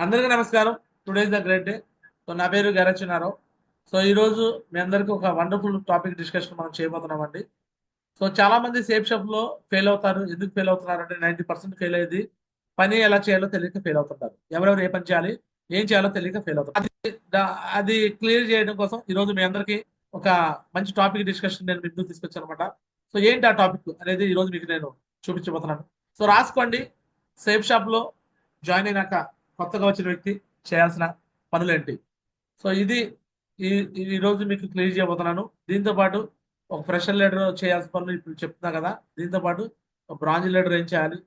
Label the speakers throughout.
Speaker 1: అందరికీ నమస్కారం. Today is the great day. So నా పేరు గరచనారావు. సో ఈరోజు మీ అందరికీ ఒక వండర్ఫుల్ టాపిక్ డిస్కషన్ మనం చేయబోతున్నామండి. సో చాలా మంది సేఫ్ షాప్ లో ఫెయిల్ అవుతారు. ఎందుకు ఫెయిల్ అవుతున్నారు అంటే 90% ఫెయిల్ అయ్యేది పని ఎలా చేయాలో తెలియక ఫెయిల్ అవుతుంటారు. ఎవరెవరు ఏ పని చేయాలి, ఏం చేయాలో తెలియక ఫెయిల్ అవుతారు. అది క్లియర్ చేయడం కోసం ఈరోజు మీ అందరికీ ఒక మంచి టాపిక్ డిస్కషన్ నేను మీకు తీసుకొచ్చాను అనమాట. సో ఏంటి ఆ టాపిక్ అనేది ఈరోజు మీకు నేను చూపించబోతున్నాను. సో రాసుకోండి. సేఫ్ షాప్ లో జాయిన్ అయినాక కొత్తగా వచ్చిన వ్యక్తి చేయాల్సిన పనులేంటి. సో ఇది ఈ ఈ రోజు మీకు క్లియర్ చేయబోతున్నాను. దీంతో పాటు ఒక ఫ్రెషర్ లీడర్ చేయాల్సిన పనులు ఇప్పుడు చెప్తున్నా కదా. దీంతో పాటు ఒక బ్రాంజ్ లీడర్ ఏం చేయాలి,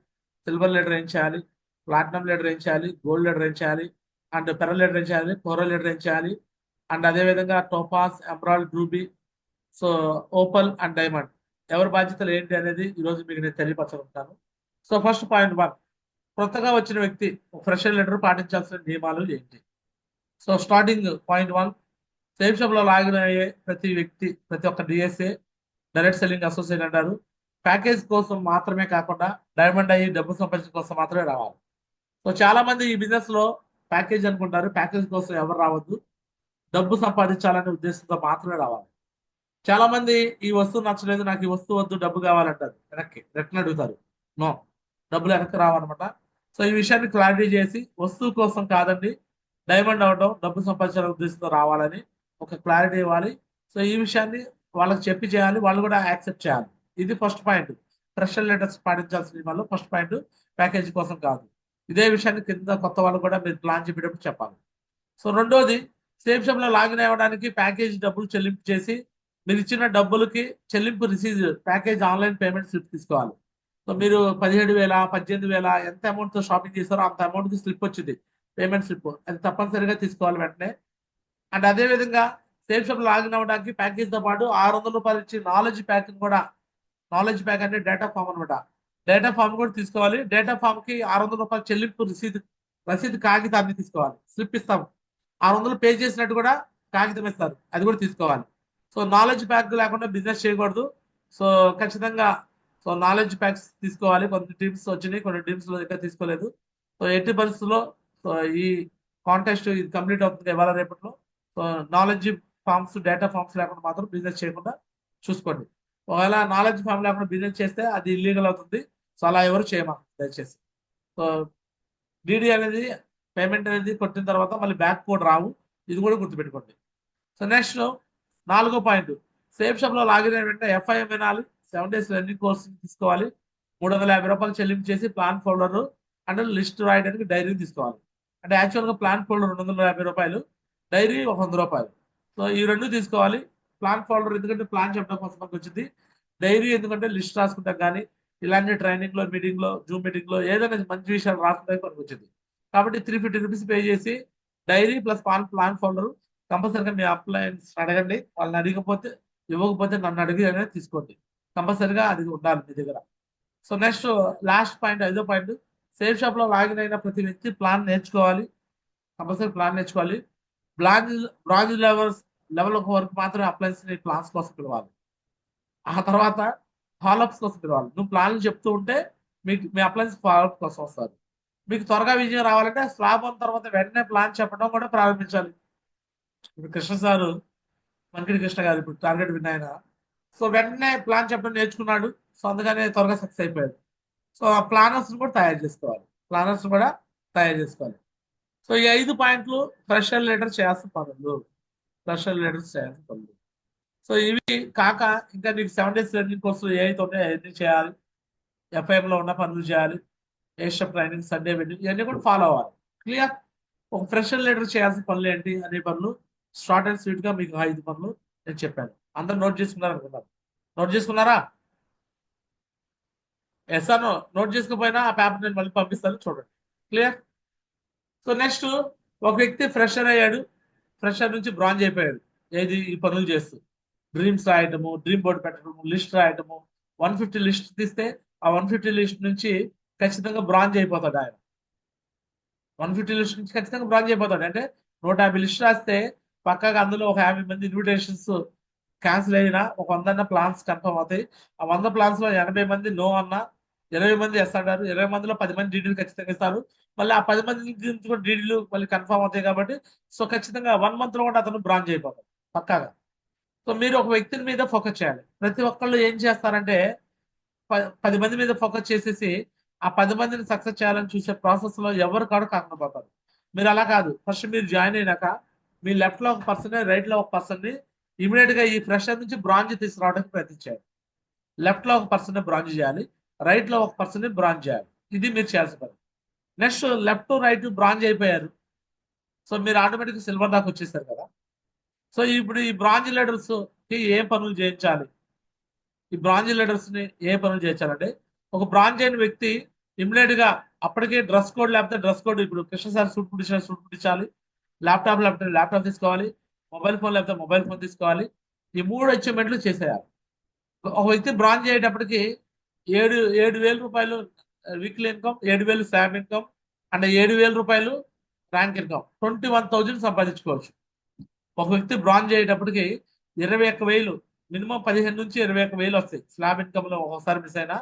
Speaker 1: సిల్వర్ లీడర్ ఏం చేయాలి, ప్లాటినం లీడర్ ఏం చేయాలి, గోల్డ్ లీడర్ ఏం చేయాలి, అండ్ పెరల్ లీడర్ ఏం చేయాలి, కోరల్ లీడర్ ఏం చేయాలి, అండ్ అదే విధంగా topaz, emerald, ruby, so Opal and diamond ఎవరి బాధ్యతలు ఏంటి అనేది ఈ రోజు మీకు నేను తెలియపరచుకుంటాను. సో ఫస్ట్ పాయింట్ వన్, కొత్తగా వచ్చిన వ్యక్తి ఫ్రెషర్ లీడర్ పాటించాల్సిన నియమాలు ఏంటి. So starting point one, safe shop లో లాగిన్ అయ్యే ప్రతి వ్యక్తి, ప్రతి ఒక్క డిఎస్ఏ డైరెక్ట్ సెల్లింగ్ అసోసియేట్ అంటారు. ప్యాకేజ్ కోసం మాత్రమే కాకుండా డైమండ్ అయ్యి డబ్బు సంపాదించడం కోసం మాత్రమే రావాలి. సో చాలా మంది ఈ బిజినెస్ లో ప్యాకేజ్ అనుకుంటారు. ప్యాకేజ్ కోసం ఎవరు రావద్దు, డబ్బు సంపాదించాలనే ఉద్దేశంతో మాత్రమే రావాలి. చాలా మంది ఈ వస్తువు నచ్చలేదు, నాకు ఈ వస్తువు వద్దు, డబ్బు కావాలంటారు. వెనక్కి రిటర్న్ అడుగుతారు. నో, డబ్బులు వెనక్కి రావన్నమాట. సో ఈ విషయాన్ని క్లారిటీ చేసి వస్తువు కోసం కాదండి, డైమండ్ అవడం డబ్బు సంపాదించాలనే ఉద్దేశంతో రావాలని ఒక క్లారిటీ ఇవ్వాలి. సో ఈ విషయాన్ని వాళ్ళకి చెప్పి చేయాలి, వాళ్ళు కూడా యాక్సెప్ట్ చేయాలి. ఇది ఫస్ట్ పాయింట్. ప్రెషర్ లెటర్స్ పాటించాల్సిన వాళ్ళు ఫస్ట్ పాయింట్, ప్యాకేజీ కోసం కాదు. ఇదే విషయాన్ని కింద కొత్త వాళ్ళు కూడా మీరు ప్లాన్ చెప్పేటప్పుడు చెప్పాలి. సో రెండోది, సేఫ్ షాప్ లో లాగిన్ అవ్వడానికి ప్యాకేజ్ డబ్బులు చెల్లింపు చేసి మీరు ఇచ్చిన డబ్బులకి చెల్లింపు రిసీజ్ ప్యాకేజ్ ఆన్లైన్ పేమెంట్ స్లిప్ తీసుకోవాలి. సో మీరు 17,000 18,000 ఎంత అమౌంట్ తో షాపింగ్ చేస్తారో అంత అమౌంట్ కి స్లిప్ వచ్చింది, పేమెంట్ స్లిప్, అది తప్పనిసరిగా తీసుకోవాలి వెంటనే. అండ్ అదే విధంగా సేఫ్ షాప్ లాగిన్ అవ్వడానికి ప్యాకేజ్ తో పాటు ₹600 ఇచ్చి నాలెడ్జ్ ప్యాక్ కూడా, నాలెడ్జ్ ప్యాక్ అంటే డేటా ఫామ్ అనమాట, డేటా ఫామ్ కూడా తీసుకోవాలి. డేటా ఫామ్ కి ₹600 చెల్లింపు రసీదు కాగితాన్ని తీసుకోవాలి. స్లిప్ ఇస్తాం, 600 పే చేసినట్టు కూడా కాగితం ఇస్తారు, అది కూడా తీసుకోవాలి. సో నాలెడ్జ్ ప్యాక్ లేకుండా బిజినెస్ చేయకూడదు. సో ఖచ్చితంగా సో నాలెడ్జ్ ప్యాక్స్ తీసుకోవాలి. కొన్ని టీమ్స్ వచ్చినాయి, కొన్ని టీమ్స్ లో ఇంకా తీసుకోలేదు. సో ఎట్టి పరిస్థితుల్లో సో ఈ కాంటెస్ట్ ఇది కంప్లీట్ అవుతుంది ఇవాళ రేపట్లో. So knowledge forms, data forms లేకుండా మాత్రం బిజినెస్ చేయకుండా చూసుకోండి. ఒకవేళ నాలెడ్జ్ ఫామ్ లేకుండా బిజినెస్ చేస్తే అది ఇల్లీగల్ అవుతుంది. సో అలా ఎవరు చేయమా దయచేసి. సో డిడి అనేది, పేమెంట్ అనేది కొట్టిన తర్వాత మళ్ళీ బ్యాక్ కోడ్ రావు, ఇది కూడా గుర్తుపెట్టుకోండి. సో నెక్స్ట్ నాలుగో పాయింట్, సేఫ్ షాప్ లో లాగిన్ అయిన వెంటనే ఎఫ్ఐఎం వినాలి, 7 days లెర్నింగ్ కోర్స్ తీసుకోవాలి, ₹350 చెల్లింపు చేసి ప్లాన్ ఫోల్డర్ అండ్ లిస్ట్ రాయడానికి డైరీ తీసుకోవాలి. అంటే యాక్చువల్ గా ప్లాన్ ఫోల్డర్ ₹250, డైరీ ₹100. సో ఈ రెండు తీసుకోవాలి. ప్లాన్ ఫోల్డర్ ఎందుకంటే ప్లాన్ చెప్పడం కోసం మనకు వచ్చింది, డైరీ ఎందుకంటే లిస్ట్ రాసుకుంటాం కానీ ఇలాంటి ట్రైనింగ్ లో, మీటింగ్ లో, జూమ్ మీటింగ్ లో ఏదైనా మంచి విషయాలు రాసుకుంటే మనకు వచ్చింది. కాబట్టి ₹350 పే చేసి డైరీ ప్లస్ ప్లాన్ ఫోల్డర్ కంపల్సరిగా మీ అప్లయన్స్ అడగండి. వాళ్ళని అడిగకపోతే, ఇవ్వకపోతే నన్ను అడిగి అనేది తీసుకోండి. కంపల్సరిగా అది ఉండాలి మీ దగ్గర. సో నెక్స్ట్ లాస్ట్ పాయింట్, ఐదో పాయింట్, సేఫ్ షాప్ లో లాగిన్ అయిన ప్రతి వ్యక్తి ప్లాన్ నేర్చుకోవాలి. కంపల్సరీ ప్లాన్ నేర్చుకోవాలి. బ్రాంజ్ బ్రాంజ్ లెవెల్ వరకు మాత్రమే అప్లయన్స్ ప్లాన్స్ కోసం పిలవాలి. ఆ తర్వాత ఫాలోఅప్స్ కోసం పిలవాలి. నువ్వు ప్లాన్లు చెప్తూ ఉంటే మీకు మీ అప్లయన్స్ ఫాలోఅప్ కోసం వస్తారు. మీకు త్వరగా విజయం రావాలంటే స్లాబ్ అయిన తర్వాత వెంటనే ప్లాన్ చెప్పడం కూడా ప్రారంభించాలి. ఇప్పుడు కృష్ణ సారు, మంకిడి కృష్ణ గారు ఇప్పుడు టార్గెట్ విన్ ఆయన. సో వెంటనే ప్లాన్ చెప్పడం నేర్చుకున్నాడు. సో అందుకనే త్వరగా సక్సెస్ అయిపోయాడు. సో ఆ ప్లానర్స్ కూడా తయారు చేసుకోవాలి, ప్లానర్స్ కూడా తయారు చేసుకోవాలి. సో ఈ 5 పాయింట్లు ఫ్రెషర్ లీడర్ చేయాల్సిన పనులు, ఫ్రెషర్ లీడర్స్ చేయాల్సిన పనులు. సో ఇవి కాక ఇంకా నీకు 7 days లెర్నింగ్ కోర్సు ఏ అయితే ఉన్నాయో అవన్నీ చేయాలి. ఎఫ్ఐఎం లో ఉన్న పనులు చేయాలి. ఏషియా ట్రైనింగ్, సండే వెడ్డింగ్, ఇవన్నీ కూడా ఫాలో అవ్వాలి. క్లియర్. ఒక ఫ్రెషర్ లీడర్ చేయాల్సిన పనులు ఏంటి అనే పనులు షార్ట్ అండ్ స్వీట్ గా మీకు 5 పనులు నేను చెప్పాను. అందరు నోట్ చేసుకున్నారు అనుకున్నారు. నోట్ చేసుకున్నారా? ఎస్ అను. నోట్ చేసుకోపోయినా ఆ పేపర్ నేను మళ్ళీ పంపిస్తాను, చూడండి. క్లియర్. సో నెక్స్ట్, ఒక వ్యక్తి ఫ్రెషర్ అయ్యాడు, ఫ్రెషర్ నుంచి బ్రాంజ్ అయిపోయాడు. ఏది ఈ పనులు చేస్తూ డ్రీమ్స్ రాయటము, డ్రీమ్ బోర్డు పెట్టడము, లిస్ట్ రాయటము, 150 లిస్ట్ తీస్తే ఆ 150 లిస్ట్ నుంచి ఖచ్చితంగా బ్రాంజ్ అయిపోతాడు ఆయన. 150 లిస్ట్ నుంచి ఖచ్చితంగా బ్రాంజ్ అయిపోతాడు. అంటే 150 లిస్ట్ రాస్తే పక్కగా అందులో ఒక 50 మంది ఇన్విటేషన్స్ క్యాన్సిల్ అయినా ఒక 100 ప్లాన్స్ కన్ఫర్మ్ అవుతాయి. ఆ 100 ప్లాన్స్ లో 80 మంది నో అన్నా 20 మంది ఎస్ అంటారు. 20 మందిలో 10 మంది డీడీలు ఖచ్చితంగా ఇస్తారు. మళ్ళీ ఆ 10 మంది నుంచి కూడా డీడీలు మళ్ళీ కన్ఫర్మ్ అవుతాయి కాబట్టి సో ఖచ్చితంగా 1 మంత్ లో కూడా అతను బ్రాంజ్ అయిపోతాడు పక్కాగా. సో మీరు ఒక వ్యక్తిని మీద ఫోకస్ చేయాలి. ప్రతి ఒక్కళ్ళు ఏం చేస్తారంటే 10 మంది మీద ఫోకస్ చేసేసి ఆ 10 మందిని సక్సెస్ చేయాలని చూసే ప్రాసెస్ లో ఎవరు కాడు కాకుండా పోతారు. మీరు అలా కాదు. ఫస్ట్ మీరు జాయిన్ అయినాక మీ లెఫ్ట్ లో ఒక పర్సన్, రైట్ లో ఒక పర్సన్ ని ఇమీడియట్ గా ఈ ఫ్రెషర్ నుంచి బ్రాంజ్ తీసుకురావడానికి ప్రయత్నించారు. లెఫ్ట్ లో ఒక పర్సన్ బ్రాంజ్ చేయాలి, రైట్ లో ఒక పర్సన్ బ్రాంజ్ చేయాలి. ఇది మీరు చేయాల్సిన పని. నెక్స్ట్ లెఫ్ట్ రైట్ బ్రాంజ్ అయిపోయారు. సో మీరు ఆటోమేటిక్ సిల్వర్ దాకా వచ్చేసారు కదా. సో ఇప్పుడు ఈ బ్రాంజ్ లీడర్స్ కి ఏ పనులు చేయించాలి, ఈ బ్రాంజ్ లీడర్స్ ని ఏ పనులు చేయించాలంటే ఒక బ్రాంజ్ అయిన వ్యక్తి ఇమ్మీడియట్ గా అప్పటికే డ్రెస్ కోడ్ లేకపోతే డ్రెస్ కోడ్, ఇప్పుడు కృష్ణ సార్ సూట్ కుట్టించిన సూట్ కుట్టించాలి, ల్యాప్టాప్ లేకపోతే ల్యాప్టాప్ తీసుకోవాలి, మొబైల్ ఫోన్ లేకపోతే మొబైల్ ఫోన్ తీసుకోవాలి. ఈ 3 అచీవ్మెంట్లు చేసేయాలి. ఒక వ్యక్తి బ్రాంజ్ అయ్యేటప్పటికి 7,000 రూపాయలు weekly income, 7,000 Sam income and 7,000 రూపాయలు ర్యాంక్ ఇన్కమ్, 21,000 సంపాదించుకోవచ్చు. ఒక వ్యక్తి బ్రాంజ్ అయ్యేటప్పటికి 21,000, మినిమం 15 నుంచి 21,000 వస్తాయి. స్లాబ్ ఇన్కమ్ లో ఒకసారి మిస్ అయినా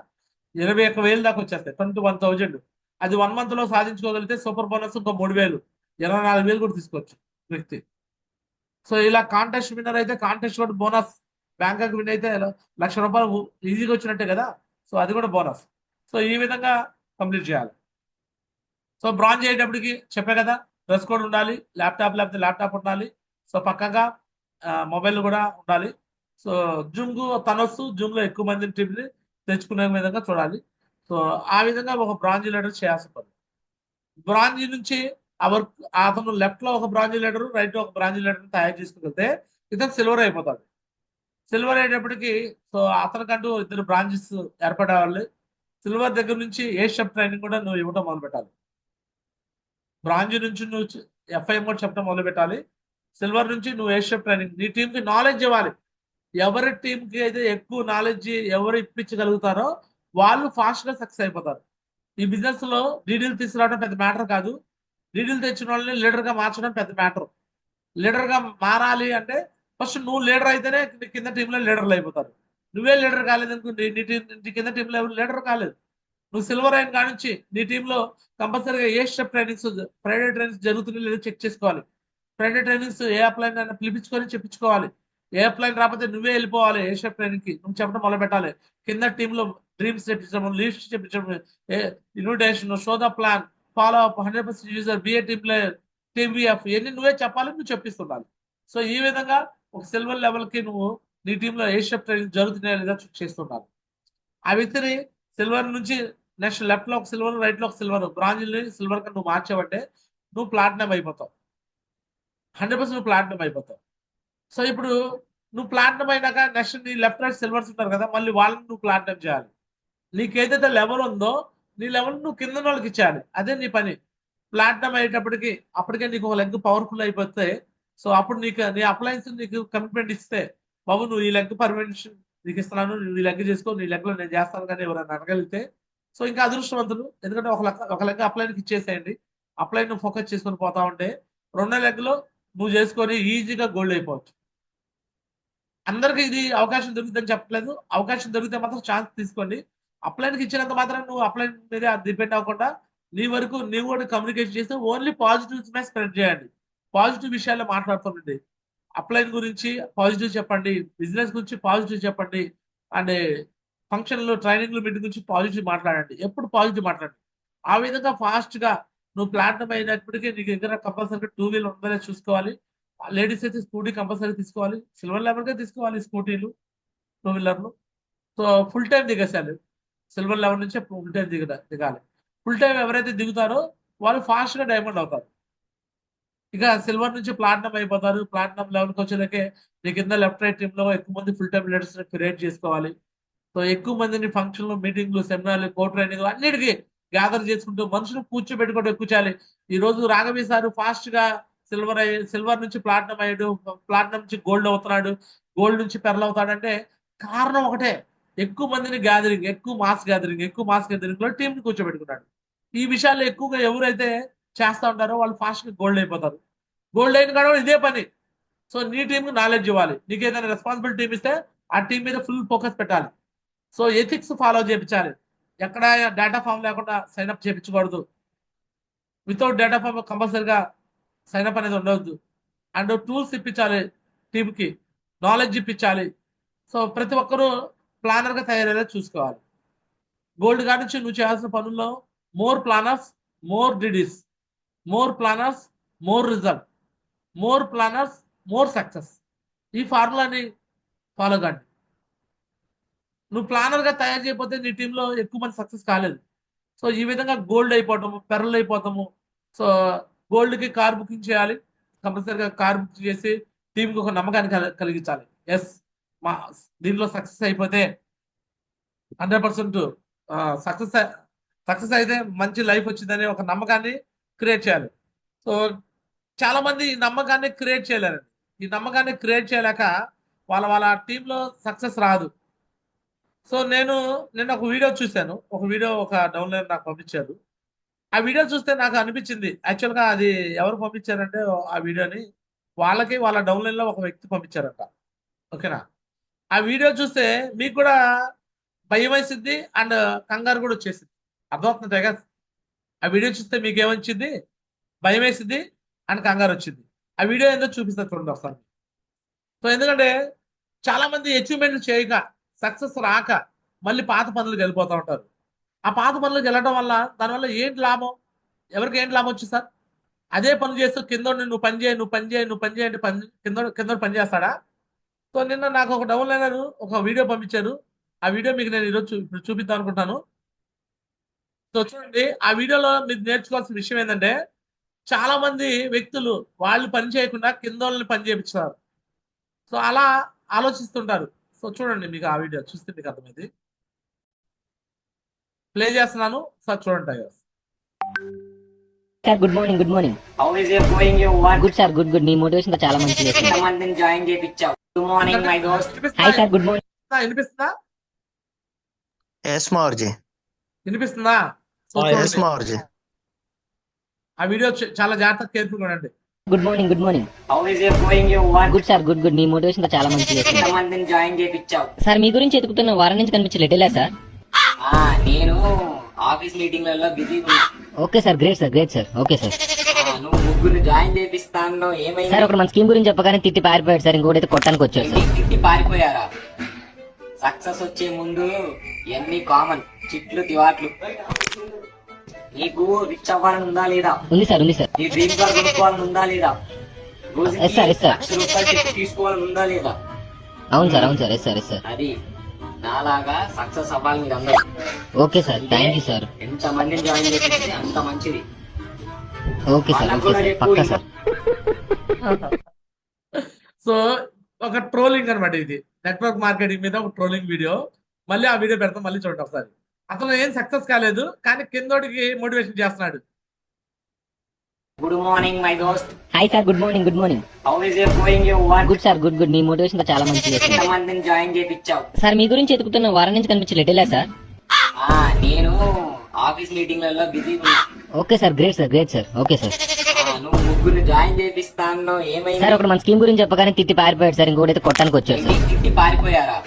Speaker 1: 21,000 దాకా వచ్చేస్తాయి. 21,000 అది 1 మంత్ లో సాధించుకోగలిగితే సూపర్ బోనస్ ఇంకో 3,000, 24,000 కూడా తీసుకోవచ్చు వ్యక్తి. సో ఇలా కాంటెస్ట్ విన్నర్ అయితే కాంటెస్ట్ కూడా బోనస్, బ్యాంకాక్ విన్ అయితే 1,00,000 రూపాయలు ఈజీగా వచ్చినట్టే కదా. సో అది కూడా బోనస్. సో ఈ విధంగా కంప్లీట్ చేయాలి. సో బ్రాంజ్ అయ్యేటప్పటికి చెప్పే కదా, డ్రెస్ కోడ్ ఉండాలి, ల్యాప్టాప్ లేకపోతే ల్యాప్టాప్ ఉండాలి. సో పక్కగా మొబైల్ కూడా ఉండాలి. సో జూమ్ తనొస్తూ జూమ్ లో ఎక్కువ మందిని టీంని తెచ్చుకునే విధంగా చూడాలి. సో ఆ విధంగా ఒక బ్రాంజ్ లీడర్ చేయాల్సి ఉంటుంది. బ్రాంజ్ నుంచి అతను లెఫ్ట్ లో ఒక బ్రాంజ్ లీడర్, రైట్ లో ఒక బ్రాంజ్ లీడర్ తయారు చేసుకుంటే ఇతను సిల్వర్ అయిపోతాడు. సిల్వర్ అయ్యేటప్పటికి సో అతనికంటూ 2 బ్రాంచెస్ ఏర్పడేవాళ్ళు. సిల్వర్ దగ్గర నుంచి ఏ షెఫ్ ట్రైనింగ్ కూడా నువ్వు ఇవ్వడం మొదలు పెట్టాలి. బ్రాంజ్ నుంచి నువ్వు ఎఫ్ఐఎం కూడా చెప్పడం మొదలు పెట్టాలి. సిల్వర్ నుంచి నువ్వు ఏ షెఫ్ ట్రైనింగ్, నీ టీంకి నాలెడ్జ్ ఇవ్వాలి. ఎవరి టీంకి అయితే ఎక్కువ నాలెడ్జ్ ఎవరు ఇప్పించగలుగుతారో వాళ్ళు ఫాస్ట్ గా సక్సెస్ అయిపోతారు. ఈ బిజినెస్ లో డీడీలు తీసుకురావడం పెద్ద మ్యాటర్ కాదు. డీడీలు తెచ్చిన వాళ్ళని లీడర్ గా మార్చడం పెద్ద మ్యాటర్. లీడర్ గా మారాలి అంటే ఫస్ట్ నువ్వు లీడర్ అయితేనే నీ కింద టీంలో లీడర్లు అయిపోతారు. నువ్వే లీడర్ కాలేదు అనుకో, నీ కింద టీంలో ఎవరు లీడర్ కాలేదు. నువ్వు సిల్వర్ అయిన కాడ నుంచి నీ టీంలో కంపల్సరీగా ఏ స్టెప్ ట్రైనింగ్స్, ప్రైవేట్ ట్రైనింగ్స్ జరుగుతున్నాయో లేదో చెక్ చేసుకోవాలి. ప్రైవేట్ ట్రైనింగ్స్ ఏ అప్లైన్ అయినా పిలిపించుకొని చెప్పించుకోవాలి. ఏ అప్లైన్ రాకపోతే నువ్వే వెళ్ళిపోవాలి. ఏ స్టెప్ ట్రైనింగ్ కి నువ్వు చెప్పడం మొదలు పెట్టాలి. కింద టీంలో డ్రీమ్స్ చెప్పించడం, లీడ్స్ చెప్పించడం, invitation, show the plan, follow up, 100% user, be a team player, TVF, ఇవన్నీ నువ్వే చెప్పాలి, నువ్వు చెప్పిస్తుండాలి. సో ఈ విధంగా ఒక సిల్వర్ లెవెల్ కి నువ్వు నీ టీంలో ఏ స్టెప్ ట్రైనింగ్ జరుగుతున్నాయో లేదా చెక్ చేస్తుండాలి. ఆ వ్యక్తిని సిల్వర్ నుంచి నెక్స్ట్ లెఫ్ట్ లో ఒక సిల్వర్, రైట్ లో ఒక సిల్వర్, బ్రాంజ్ సిల్వర్ గా నువ్వు మార్చావంటే నువ్వు ప్లాటినం అయిపోతావు. 100% నువ్వు ప్లాటినం అయిపోతావు. సో ఇప్పుడు నువ్వు ప్లాటినం అయినాక నెక్స్ట్ నీ లెఫ్ట్ రైట్ సిల్వర్స్ ఉంటారు కదా, మళ్ళీ వాళ్ళని నువ్వు ప్లాటినం చేయాలి. నీకేదైతే లెవెల్ ఉందో నీ లెవెల్ నువ్వు కింద వాళ్ళకి ఇచ్చేయాలి. అదే నీ పని. ప్లాటినం అయ్యేటప్పటికి అప్పటికే నీకు ఒక లెగ్ పవర్ఫుల్ అయిపోతే సో అప్పుడు నీకు నీ అప్లయన్స్ నీకు కమిట్మెంట్ ఇస్తే, బాబు నువ్వు ఈ లెగ్ పర్మిషన్ నీకు ఇస్తున్నాను, నువ్వు ఈ లెగ్ చేసుకో, నీ లెగ్ లో నేను చేస్తాను కానీ ఎవరైనా అనగలిగితే సో ఇంకా అదృష్టవంతులు. ఎందుకంటే ఒక లెగ్ అప్లైన్కి ఇచ్చేసేయండి. అప్లైన్ నువ్వు ఫోకస్ చేసుకొని పోతా ఉంటే 2 లెగ్లో నువ్వు చేసుకొని ఈజీగా గోల్డ్ అయిపోవచ్చు. అందరికి ఇది అవకాశం దొరుకుతుందని చెప్పట్లేదు. అవకాశం దొరికితే మాత్రం ఛాన్స్ తీసుకోండి. అప్లైన్కి ఇచ్చినంత మాత్రం నువ్వు అప్లైన్ మీద డిపెండ్ అవ్వకుండా నీ వరకు నీవు కూడా కమ్యూనికేషన్ చేస్తే ఓన్లీ పాజిటివ్స్ మీద స్ప్రెడ్ చేయండి. పాజిటివ్ విషయాల్లో మాట్లాడుతుండండి. అప్లైన్ గురించి పాజిటివ్ చెప్పండి, బిజినెస్ గురించి పాజిటివ్ చెప్పండి, అండ్ ఫంక్షన్లు, ట్రైనింగ్లు, మీటింగ్ గురించి పాజిటివ్ మాట్లాడండి. ఎప్పుడు పాజిటివ్ మాట్లాడండి. ఆ విధంగా ఫాస్ట్ గా నువ్వు ప్లాటినం అయినప్పటికీ నీకు దగ్గర కంపల్సరీగా 2 వీలర్ ఉందనే చూసుకోవాలి. లేడీస్ అయితే స్కూటీ కంపల్సరీ తీసుకోవాలి. సిల్వర్ లెవెల్ గా తీసుకోవాలి స్కూటీలు, 2 వీలర్లు. సో ఫుల్ టైం దిగేసాలి. సిల్వర్ లెవెల్ నుంచే ఫుల్ టైం దిగాలి. ఫుల్ టైం ఎవరైతే దిగుతారో వాళ్ళు ఫాస్ట్ గా డైమండ్ అవుతారు. ఇక సిల్వర్ నుంచి ప్లాటినం అయిపోతారు. ప్లాటినం లెవెల్కి వచ్చేదాకే నీ కింద లెఫ్ట్ రైట్ టీమ్ లో ఎక్కువ మంది ఫుల్ టైం లీడర్స్ క్రియేట్ చేసుకోవాలి. సో ఎక్కువ మందిని ఫంక్షన్లు, మీటింగ్లు, సెమినార్లు, కో ట్రైనింగ్ అన్నిటికీ గ్యాదర్ చేసుకుంటూ మనుషులు కూర్చోబెట్టుకుంటూ ఎక్కువ చేయాలి. ఈ రోజు రాఘవి సార్ ఫాస్ట్ గా సిల్వర్ నుంచి ప్లాటినం అయ్యాడు, ప్లాటినం నుంచి గోల్డ్ అవుతున్నాడు, గోల్డ్ నుంచి పెరల్ అవుతాడంటే కారణం ఒకటే, ఎక్కువ మందిని గ్యాదరింగ్, ఎక్కువ మాస్ గ్యాదరింగ్ లో టీం ని కూర్చోబెట్టుకున్నాడు. ఈ విషయాల్లో ఎక్కువగా ఎవరైతే చేస్తా ఉంటారో వాళ్ళు ఫాస్ట్ గా గోల్డ్ అయిపోతారు. గోల్డ్ అయిన కాడ ఇదే పని. సో నీ టీం కి నాలెడ్జ్ ఇవ్వాలి. నీకు ఏదైనా రెస్పాన్సిబుల్ టీం ఇస్తే ఆ టీం మీద ఫుల్ ఫోకస్ పెట్టాలి. సో ఎథిక్స్ ఫాలో చేయించాలి. ఎక్కడ డేటా ఫామ్ లేకుండా సైన్ అప్ చేయించకూడదు. వితౌట్ డేటా ఫామ్ కంపల్సరిగా సైన్ అప్ అనేది ఉండవద్దు. అండ్ టూల్స్ ఇప్పించాలి, టీంకి నాలెడ్జ్ ఇప్పించాలి. సో ప్రతి ఒక్కరూ ప్లానర్గా తయారయ్యేలా చూసుకోవాలి. గోల్డ్ కాడి నుంచి నువ్వు చేయాల్సిన పనుల్లో more planners, more DDs, more planners, more result, more planners, more success. ఈ ఫార్ములాని ఫాలో కండి. నువ్వు ప్లానర్గా తయారు చేయకపోతే నీ టీంలో ఎక్కువ మంది సక్సెస్ కాలేదు. సో ఈ విధంగా గోల్డ్ అయిపోవటము, పెరల్ అయిపోతాము. సో గోల్డ్కి కార్ బుకింగ్ చేయాలి. కంపల్సరీగా కార్ బుక్ చేసి టీంకి ఒక నమ్మకాన్ని కలిగించాలి. ఎస్, మా దీనిలో సక్సెస్ అయిపోతే 100% సక్సెస్ సక్సెస్ అయితే మంచి లైఫ్ వచ్చిందని ఒక నమ్మకాన్ని క్రియేట్ చేయాలి. సో చాలా మంది ఈ నమ్మకాన్ని క్రియేట్ చేయలేరండి. ఈ నమ్మకాన్ని క్రియేట్ చేయలేక వాళ్ళ టీంలో సక్సెస్ రాదు. సో నేను ఒక వీడియో చూశాను. ఒక డౌన్లైన్ నాకు పంపించారు. ఆ వీడియో చూస్తే నాకు అనిపించింది, యాక్చువల్గా అది ఎవరు పంపించారంటే ఆ వీడియోని వాళ్ళ డౌన్లైన్ లో ఒక వ్యక్తి పంపించారంట. ఓకేనా? ఆ వీడియో చూస్తే మీకు కూడా భయం వేసింది అండ్ కంగారు కూడా వచ్చేసింది. అర్థమవుతుంది కదా? ఆ వీడియో చూస్తే మీకు ఏమొచ్చింది? భయం వేసింది అండ్ కంగారు వచ్చింది. ఆ వీడియో ఏందో చూపిస్తా చూడండి ఒకసారి. సో ఎందుకంటే చాలా మంది అచీవ్మెంట్ చేయక, సక్సెస్ రాక మళ్ళీ పాత పనులకు వెళ్ళిపోతూ ఉంటారు. ఆ పాత పనులకు వెళ్ళడం వల్ల దానివల్ల ఏంటి లాభం? ఎవరికి ఏంటి లాభం వచ్చింది సార్? అదే పనులు చేస్తూ కింద నువ్వు పని చేయి, నువ్వు పని చేయి, నువ్వు పని చేయి అంటే కింద పని చేస్తాడా? సో నిన్న నాకు ఒక డౌన్లైనర్ ఒక వీడియో పంపించారు. ఆ వీడియో మీకు నేను ఈరోజు ఇప్పుడు చూపిద్దాం అనుకుంటాను. సో చూడండి, ఆ వీడియోలో మీరు నేర్చుకోవాల్సిన విషయం ఏంటంటే, చాలా మంది వ్యక్తులు వాళ్ళు పని చేయకుండా కింద వాళ్ళని పని చేయించుతారు. సో అలా ఆలోచిస్తుంటారు. సో చూడండి, మీకు ఆ వీడియో చూస్తే మీకు అర్థమైంది. ప్లే చేస్తున్నాను సార్, చూడండి.
Speaker 2: Sir good morning. Good morning.
Speaker 3: How is your going your work?
Speaker 2: Good sir, good. నీ మోటివేషన్ తో చాలా మంచి చేశారు.
Speaker 3: ఎంతమందిని జాయిన్ చేయించావు? గుడ్ మార్నింగ్ మై దోస్త్.
Speaker 2: Hi sir, good morning.
Speaker 1: వినిపిస్తుందా?
Speaker 4: ఎస్ మావర్జీ.
Speaker 1: వినిపిస్తుందా? సో
Speaker 4: ఎస్ మావర్జీ.
Speaker 1: ఆ వీడియో చాలా జాగ్రత్తగా కేర్ఫుల్ ఉండండి.
Speaker 2: Good morning. Good morning.
Speaker 3: How is your going your work?
Speaker 2: Good sir, good. నీ మోటివేషన్ తో చాలా మంచి చేశారు.
Speaker 3: ఎంతమందిని జాయిన్ చేయించావు?
Speaker 2: సార్ మీ గురించి ఎదుగుతున్న వారం నుంచి కనిపించలేటేలా సార్?
Speaker 3: నేను ఆఫీస్ మీటింగ్లలో బిజీ ఉన్నా.
Speaker 2: Okay sir, great sir, great sir. Okay sir.
Speaker 3: నువ్వు ముగ్గురు జాయిన్ చేపిస్తాను ఏమైంది?
Speaker 2: సార్ ఒకటి మన స్కీమ్ గురించి చెప్పగానే తిట్టి పారిపోయాడు సార్. ఇంకోటి కొట్టడానికి వచ్చారు సార్.
Speaker 3: తిట్టి పారిపోయారా? సక్సెస్ వచ్చే ముందు ఎన్ని కామన్ చిట్లు తివాట్లు. నీకు రిచ్ అవ్వాలని ఉందా లేదా?
Speaker 2: ఉంది సార్, ఉంది సార్.
Speaker 3: నీ డ్రీమ్ కార్ కొనుక్కోవాలని ఉందా లేదా? రోజుకి
Speaker 2: ఎస్ సార్, ఎస్ సార్.
Speaker 3: ₹1,00,000 తీసుకోవాలని ఉందా లేదా?
Speaker 2: అవును సార్, అవును sir. Yes sir, yes sir.
Speaker 3: అది నాలాగా సక్సెస్ అవ్వాలి మీరు అందరూ.
Speaker 2: Okay sir, thank you sir.
Speaker 3: ఎంత మందిని జాయిన్ చేపిస్తే అంత మంచిది.
Speaker 2: ఓకే సార్, ఓకే సార్, పక్కా సార్.
Speaker 1: సో ఒక ట్రోలింగ్ అనమాట ఇది. నెట్వర్క్ మార్కెటింగ్ మీద ఒక ట్రోలింగ్ వీడియో. మళ్ళీ ఆ వీడియో పెడతాం, మళ్ళీ చూడండి ఒకసారి. అతను ఏం సక్సెస్ కాలేదు, కానీ కిందోడికి మోటివేషన్ చేస్తున్నాడు.
Speaker 3: గుడ్ మార్నింగ్ మై దోస్త్.
Speaker 2: Hi sir, good morning. Good morning.
Speaker 3: How is your going your work?
Speaker 2: Good sir, good. నీ మోటివేషన్ తో చాలా మంచి చేశారు.
Speaker 3: ఎంతమందిని జాయిన్ చేయించావు?
Speaker 2: సార్ మీ గురించి ఎదుగుతున్న వారం నుంచి కనిపించలేటేలా సార్?
Speaker 3: నేను ఆఫీస్ మీటింగ్లలో బిజీ ఉన్నా.
Speaker 2: Okay sir, great sir, great sir. Okay sir.
Speaker 3: నువ్వు ముగ్గురు జాయిన్ చేపిస్తాను ఏమైంది?
Speaker 2: సార్ ఒకటి మన స్కీమ్ గురించి చెప్పగానే తిట్టి పారిపోయాడు సార్. ఇంకోటి కొట్టడానికి వచ్చారు సార్.
Speaker 3: తిట్టి పారిపోయారా?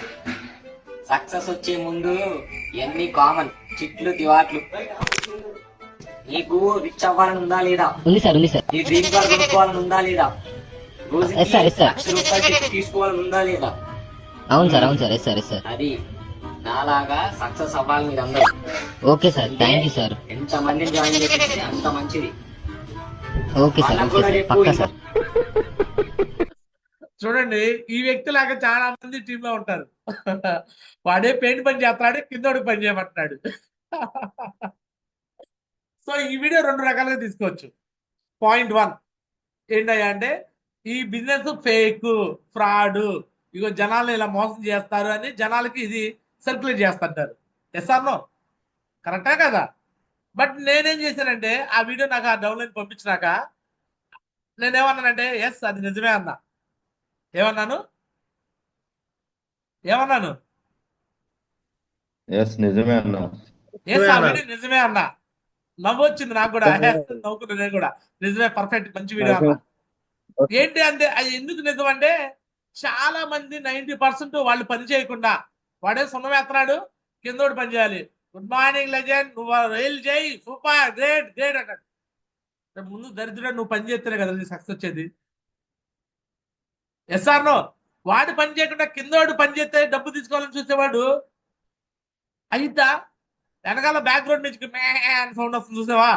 Speaker 3: సక్సెస్ వచ్చే ముందు ఎన్ని కామన్ చిట్లు తివాట్లు. నీకు రిచ్ అవ్వాలని ఉందా లేదా?
Speaker 2: ఉంది సార్, ఉంది సార్.
Speaker 3: నీ డ్రీమ్ కార్ కొనుక్కోవాలని ఉందా లేదా? రోజుకి
Speaker 2: ఎస్ సార్, ఎస్ సార్.
Speaker 3: ₹1,00,000 తీసుకోవాలని ఉందా లేదా?
Speaker 2: అవును సార్, అవును sir. Yes sir, yes sir.
Speaker 3: అది నాలాగా సక్సెస్ అవ్వాలి మీరు అందరూ.
Speaker 2: Okay sir, thank you sir.
Speaker 3: ఎంత మందిని జాయిన్ చేపిస్తే అంత మంచిది.
Speaker 2: ఓకే సార్, ఓకే సార్, పక్కా సార్.
Speaker 1: చూడండి, ఈ వ్యక్తి లాగా చాలా మంది టీమ్ లో ఉంటారు. వాడే పెయింట్ పని చేస్తాడు, కిందోడికి పని చేయమంటున్నాడు. సో ఈ వీడియో రెండు రకాలుగా తీసుకోవచ్చు. పాయింట్ 1 ఏంటయ్యా అంటే, ఈ బిజినెస్ ఫేక్, ఫ్రాడ్, ఇగో జనాలు ఇలా మోసం చేస్తారు అని జనాలకి ఇది సర్క్యులేట్ చేస్తుంటారు. Yes or no? కరెక్టా కదా? బట్ నేనేం చేశానంటే, ఆ వీడియో నాకు ఆ డౌన్లైన్ పంపించినాక నేనేమన్నానంటే, ఎస్ అది నిజమే అన్నా. ఏమన్నాను?
Speaker 4: నిజమే అన్నా.
Speaker 1: ఎస్ ఆ వీడియో నిజమే అన్నా. నవ్వు వచ్చింది నాకు కూడా. నవ్వుకున్నా నేను కూడా. నిజమే, పర్ఫెక్ట్, మంచి వీడియో అన్నా. ఏంటి అంటే, అది ఎందుకు నిజం అంటే, చాలా మంది 90% వాళ్ళు పని చేయకుండా వాడే సున్నం ఎత్తనాడు, కిందోడు పని చేయాలి. గుడ్ మార్నింగ్ లెజెండ్, నువ్వు రైల్ చేయి, సూపర్, గ్రేట్ గ్రేట్ అంటాడు. ముందు దరిద్రుడు నువ్వు పని చేస్తేనే కదా నీ సక్సెస్ వచ్చేది. Yes or no? వాడు పని చేయకుండా కిందవాడు పని చేస్తే డబ్బు తీసుకోవాలని చూసేవాడు అయిద్దా? వెనకాల బ్యాక్గ్రౌండ్ నుంచి మే అని సౌండ్ వస్తుంది చూసావా?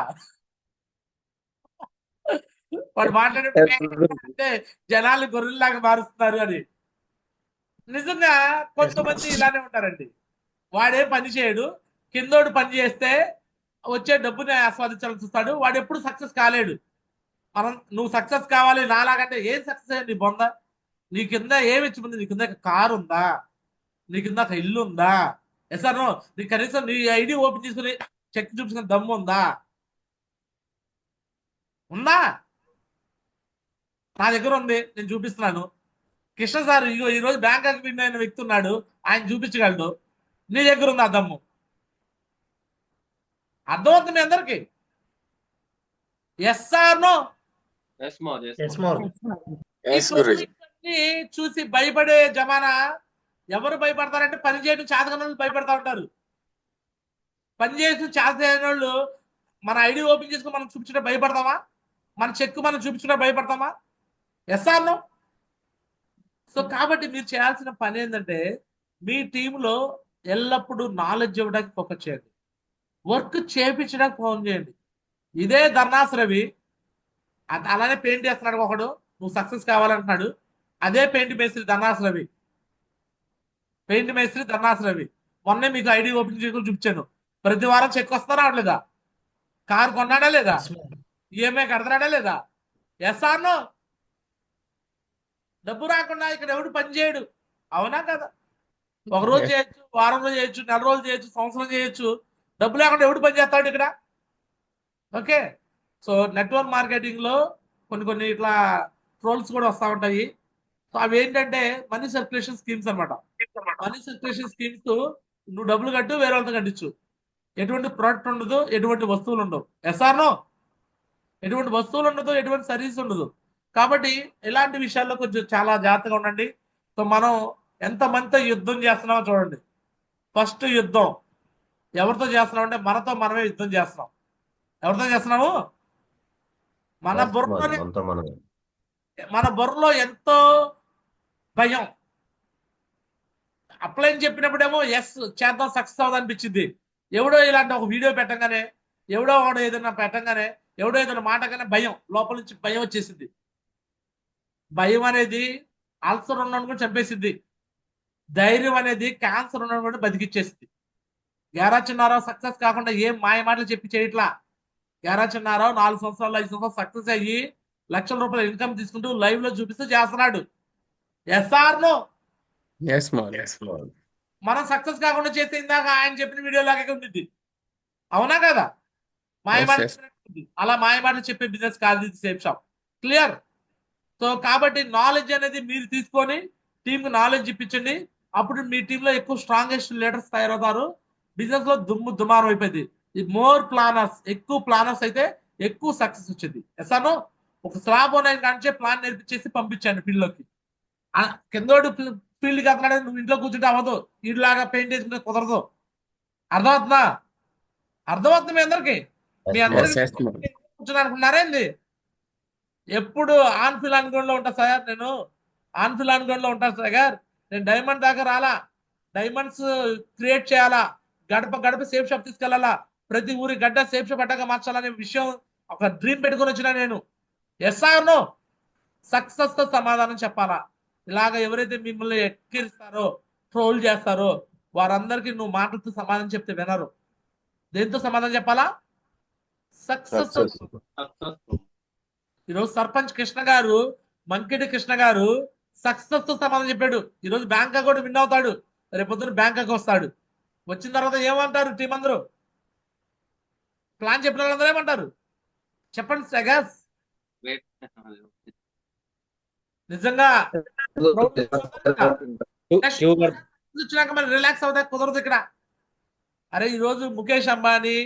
Speaker 1: వాడు మాట్లాడే అంటే జనాలు గొర్రెల్లాగా మారుస్తున్నారు అని. నిజంగా కొంతమంది ఇలానే ఉంటారండి. వాడే పని చేయడు, కిందోడు పని చేస్తే వచ్చే డబ్బుని ఆస్వాదించాలని చూస్తాడు. వాడు ఎప్పుడు సక్సెస్ కాలేడు. నువ్వు సక్సెస్ కావాలి నాలాగంటే ఏం సక్సెస్ అయ్యండి బొంద? నీ కింద ఏమి ఇచ్చింది? నీ కింద కారు ఉందా? నీ కింద ఒక ఇల్లు ఉందా? ఎస్ఆర్ నీ కనీసం నీ ఐడి ఓపెన్ చేసుకుని చెక్ చూపించుకునే దమ్ము ఉందా? ఉందా? నా దగ్గర ఉంది, నేను చూపిస్తున్నాను. కృష్ణ సార్ ఇగో ఈ రోజు బ్యాంకాక్ విన్ అయిన వ్యక్తి ఉన్నాడు, ఆయన చూపించగలడు. నీ దగ్గర ఉంది ఆ దమ్ము? అర్థమవుతుంది మీ అందరికి? Yes or no? చూసి భయపడే జమానా. ఎవరు భయపడతారంటే పని చేయడం చేతకాని వాళ్ళు భయపడతా ఉంటారు. పని చేసి చేతకాని వాళ్ళు మన ఐడి ఓపెన్ చేసుకుని మనం చూపించడం భయపడతామా? మన చెక్ మనం చూపించడం భయపడతామా? SR no? సో కాబట్టి మీరు చేయాల్సిన పని ఏంటంటే మీ టీంలో ఎల్లప్పుడూ నాలెడ్జ్ ఇవ్వడానికి ఫోకస్ చేయండి, వర్క్ చేయించడానికి ఫోన్ చేయండి. ఇదే ధర్నాస్ రవి అలానే పెయింట్ చేస్తున్నాడు ఒకడు, నువ్వు సక్సెస్ కావాలంటున్నాడు. అదే పెయింట్ మేస్త్రి ధర్నాస్ రవి, పెయింట్ మేస్త్రి ధర్నాస్ రవి. మొన్నే మీకు ఐడి ఓపెన్ చేసుకుని చూపించాను. ప్రతి వారం చెక్ వస్తారా అవట్లేదా? కారు కొన్నాడా లేదా? ఈఎంఐ కడతాడా లేదా? Yes or no? డబ్బు రాకుండా ఇక్కడ ఎవడు పని చేయడు, అవునా కదా? ఒక రోజు చేయొచ్చు, వారం రోజు చేయొచ్చు, నెల రోజులు చేయొచ్చు, సంవత్సరం చేయొచ్చు. డబ్బు లేకుండా ఎవడు పని చేస్తాడు ఇక్కడ? ఓకే. సో నెట్వర్క్ మార్కెటింగ్ లో కొన్ని ఇట్లా ట్రోల్స్ కూడా వస్తూ ఉంటాయి. సో అవి ఏంటంటే మనీ సర్క్యులేషన్ స్కీమ్స్ అనమాట. మనీ సర్క్యులేషన్ స్కీమ్స్ నువ్వు డబ్బులు కట్టు, వేరే వాళ్ళతో కట్టించు. ఎటువంటి ప్రోడక్ట్ ఉండదు, ఎటువంటి వస్తువులు ఉండవు. Yes or no? ఎటువంటి వస్తువులు ఉండదు, ఎటువంటి సర్వీస్ ఉండదు. కాబట్టి ఇలాంటి విషయాల్లో కొంచెం చాలా జాగ్రత్తగా ఉండండి. సో మనం ఎంతమందితో యుద్ధం చేస్తున్నామో చూడండి. ఫస్ట్ యుద్ధం ఎవరితో చేస్తున్నాం అంటే మనతో మనమే యుద్ధం చేస్తున్నాం. ఎవరితో చేస్తున్నాము? మన బుర్రలో ఎంతో భయం. అప్లై చెప్పినప్పుడేమో ఎస్ చేద్దాం, సక్సెస్ అవుతుంది అనిపించింది. ఎవడో ఇలాంటి ఒక వీడియో పెట్టంగానే, ఎవడో ఒకడు ఏదైనా పెట్టంగానే, ఎవడో ఏదైనా మాటగానే భయం, లోపల నుంచి భయం వచ్చేసింది. భయం అనేది అల్సర్ ఉన్నవాడు కూడా చంపేసింది. ధైర్యం అనేది క్యాన్సర్ ఉన్నవాడు కూడా బతికిచ్చేసింది. గ్యారా చిన్నారావు సక్సెస్ కాకుండా ఏం మాయ మాటలు చెప్పి చేయట్లా. గ్యారా చిన్నారావు 4 సంవత్సరాలు 5 సంవత్సరాలు సక్సెస్ అయ్యి లక్షల రూపాయల ఇన్కమ్ తీసుకుంటూ లైవ్ లో చూపిస్తూ చేస్తున్నాడు. SR no? మనం సక్సెస్ కాకుండా చేస్తే ఇందాక ఆయన చెప్పిన వీడియో లాగే ఉంటుంది, అవునా కదా? మాయమాటలు అలా మాయమాటలు చెప్పే బిజినెస్ కాదు ఇది సేఫ్ షాప్. క్లియర్? సో కాబట్టి నాలెడ్జ్ అనేది మీరు తీసుకొని టీంకి నాలెడ్జ్ ఇప్పించండి. అప్పుడు మీ టీంలో ఎక్కువ స్ట్రాంగెస్ట్ లీడర్స్ తయారవుతారు. బిజినెస్ లో దుమారం అయిపోయింది. మోర్ ప్లానర్స్, ఎక్కువ ప్లానర్స్ అయితే ఎక్కువ సక్సెస్ వచ్చింది. ఎస్ఆర్ ఒక స్లాబ్ ఓనర్ కానీ ప్లాన్ నేర్పించేసి పంపించాను ఫీల్డ్ లోకి. కిందోడు ఫీల్డ్ కి అట్లాడే నువ్వు ఇంట్లో కూర్చుంటే అవ్వదు, ఇలాగా పెయింట్ వేసుకుంటే కుదరదు. అర్థమవుతుందా? అర్థమవుతుంది మీ అందరికి? మీ అందరికి కూర్చుని అనుకున్నారేంది? ఎప్పుడు ఆన్ఫిల్ అనుకోండి లో ఉంటా సార్, నేను ఆన్ఫిల్ అనుకోండి లో ఉంటాను సార్. నేను డైమండ్ దాకా రాలా, డైమండ్స్ క్రియేట్ చేయాలా, గడప గడప సేఫ్ షాప్ తీసుకెళ్లాలా, ప్రతి ఊరి గడ్డ సేఫ్ షాప్ అడ్డగా మార్చాలనే విషయం ఒక డ్రీమ్ పెట్టుకొని వచ్చినా నేను. SR no? సక్సెస్ తో సమాధానం చెప్పాలా. ఇలాగ ఎవరైతే మిమ్మల్ని ఎక్కిరిస్తారో, ట్రోల్ చేస్తారో వారందరికీ నువ్వు మాటలతో సమాధానం చెప్తే వినరు. దేంతో సమాధానం చెప్పాలా? సక్సెస్. ఈరోజు సర్పంచ్ కృష్ణ గారు, మంకిడి కృష్ణ గారు సక్సెస్ తో సమాధానం చెప్పాడు. ఈరోజు బ్యాంకాక్ కూడా విన్ అవుతాడు, రేపొద్దున బ్యాంకాక్ వస్తాడు. వచ్చిన తర్వాత ఏమంటారు టీం అందరూ? ప్లాన్ చెప్పిన వాళ్ళందరూ ఏమంటారు చెప్పండి సగస్? నిజంగా వచ్చినాక మరి రిలాక్స్ అవుతా కుదరదు ఇక్కడ. అరే ఈరోజు ముఖేష్ అంబానీ,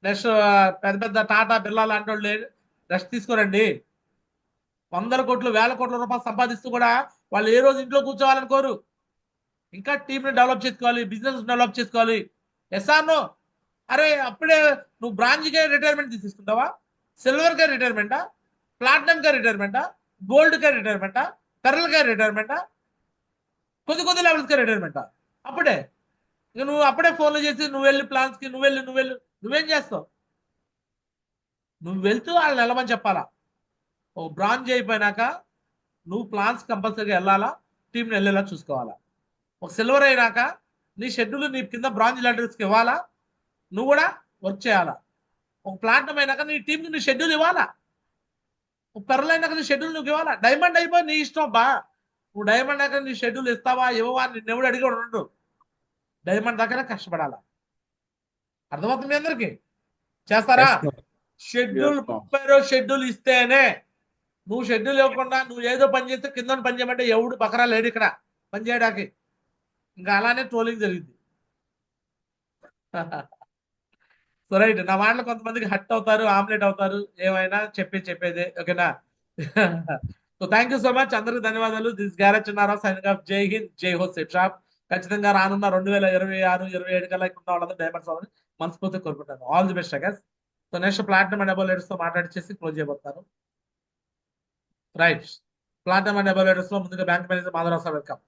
Speaker 1: నెక్స్ట్ పెద్ద పెద్ద టాటా బిర్లా లాంటి వాళ్ళు రెస్ట్ తీసుకోరండి. 100 కోట్లు 1000 కోట్ల రూపాయలు సంపాదిస్తూ కూడా వాళ్ళు ఏ రోజు ఇంట్లో కూర్చోవాలనుకోరు. ఇంకా టీంని డెవలప్ చేసుకోవాలి, బిజినెస్ డెవలప్ చేసుకోవాలి. Yes or no? అరే అప్పుడే నువ్వు బ్రాంజ్కే రిటైర్మెంట్ తీసేసుకుంటావా? సిల్వర్కే రిటైర్మెంటా? ప్లాటినంకే రిటైర్మెంటా? గోల్డ్కే రిటైర్మెంటా? పెరల్కే రిటైర్మెంటా? కొద్ది లెవెల్స్కే రిటైర్మెంటా? అప్పుడే ఇక నువ్వు అప్పుడే ఫోన్లు చేసి నువ్వు వెళ్ళి ప్లాన్స్కి నువ్వేం చేస్తావు? నువ్వు వెళ్తూ వాళ్ళు వెళ్ళమని చెప్పాలా. ఓ బ్రాంజ్ అయిపోయినాక నువ్వు ప్లాన్స్ కంపల్సరీగా వెళ్ళాలా, టీంని వెళ్ళేలా చూసుకోవాలా. ఒక సిల్వర్ అయినాక నీ షెడ్యూల్ నీ కింద బ్రాంజ్ లీడర్స్కి ఇవ్వాలా, నువ్వు కూడా వర్క్ చేయాలా. ఒక ప్లాటినం అయినాక నీ టీంకి నీ షెడ్యూల్ ఇవ్వాలా. ఒక పెరల్ అయినాక నీ షెడ్యూల్ నువ్వు ఇవ్వాలా. డైమండ్ అయిపోయి నీ ఇష్టం బా. నువ్వు డైమండ్ అయినాక నీ షెడ్యూల్ ఇస్తావా ఇవ్వవా నిన్నెవడు అడిగి ఉండు. డైమండ్ దగ్గర కష్టపడాలా. అర్థమవుతుంది మీ అందరికి? చేస్తారా?
Speaker 5: Yes, sir.
Speaker 1: Schedule
Speaker 5: Yes, sir.
Speaker 1: 30 రోజు షెడ్యూల్ ఇస్తేనే. నువ్వు షెడ్యూల్ ఇవ్వకుండా నువ్వు ఏదో పని చేస్తే కింద పని చేయమంటే ఎవడు బకరా లేడు ఇక్కడ పని చేయడానికి. ఇంకా అలానే ట్రోలింగ్ జరిగింది. సో రైట్, నా మాటలు కొంతమందికి హట్ అవుతారు, ఆమ్లెట్ అవుతారు, ఏమైనా చెప్పేదే ఓకేనా. So thank you so much, అందరికి ధన్యవాదాలు. This garage Chinnarao signing off. జై హింద్, జై హో సెట్ షాప్. ఖచ్చితంగా రానున్న 2026-27 కల్లా ఇక్కడ ఉన్న వాళ్ళందరూ డైమండ్స్ అవ్వాలని మనస్ఫూర్తిగా కోరుకుంటాను. All the best guys. So next platinum and double తో మాట్లాడిచేసి క్లోజ్ చేయబోతాను. రైట్, ప్లాటినం అండ్ డబుల్ లో ముందుగా bank manager Madhava Rao sir welcome.